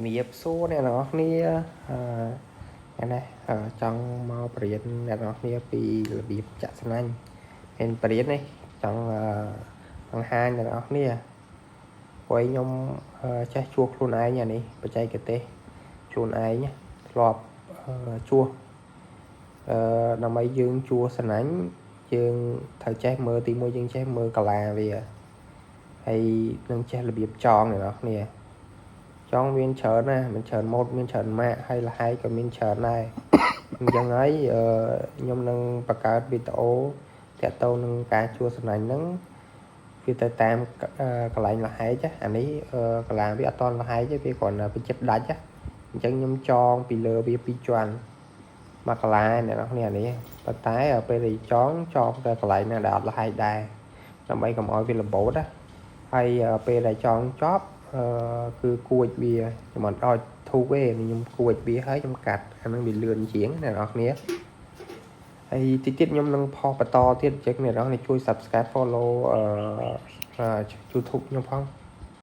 มีเอฟซูเนี่ยเนาะนี่อันนี้จังมาเปลี่ยนเนี่ยเนาะนี่ปีระเบียบจัดสนั่นเป็นเปลี่ยนนี่จังทางห้างเนี่ยเนาะนี่ไว้ยมใช้ชัวខ្លួនឯងនេះបច្ចេកទេសខ្លួនឯងធ្លាប់ជួសដើម្បីយើងជួសសំណាញ់យើងត្រូវចេះមើលទីមួយយើងចេះមើលកាឡាវាហើយនឹងចេះរបៀបចងเนี่ยเนาะនេះចងមានច្រើនណាមានច្រើនម៉ូតមានច្រើនម៉ាកហើយលហើយក៏មានច្រើនដែរអញ្ចឹងហើយខ្ញុំនឹងបង្កើតវីដេអូទាក់ទងនឹងការជួសសំណាញ់ហ្នឹងវាទៅតាមកន្លែងលហើយចាអានេះកន្លែងវាអត់តលហើយទេវាគ្រាន់តែវាចិត្តដាច់ចាអញ្ចឹងខ្ញុំចងពីលើវា2ជាន់មកកន្លែងអ្នកនរគ្នានេះប៉ុន្តែពេលដែលចងទៅកន្លែងណាដែលអត់លហើយដែរដើម្បីកុំឲ្យវាលបោតណាហើយពេលដែលចងចប់គឺគួចវាខ្ញុំអត់ឲ្យធូបទេខ្ញុំគួចវាហើយខ្ញុំកាត់អានឹងវាលឿនជាងអ្នកនរគ្នាហើយតិចទៀតខ្ញុំនឹងផុសបន្តទៀតអញ្ចឹងអ្នកនរគ្នាជួយ Subscribe Follow YouTube ខ្ញុំផង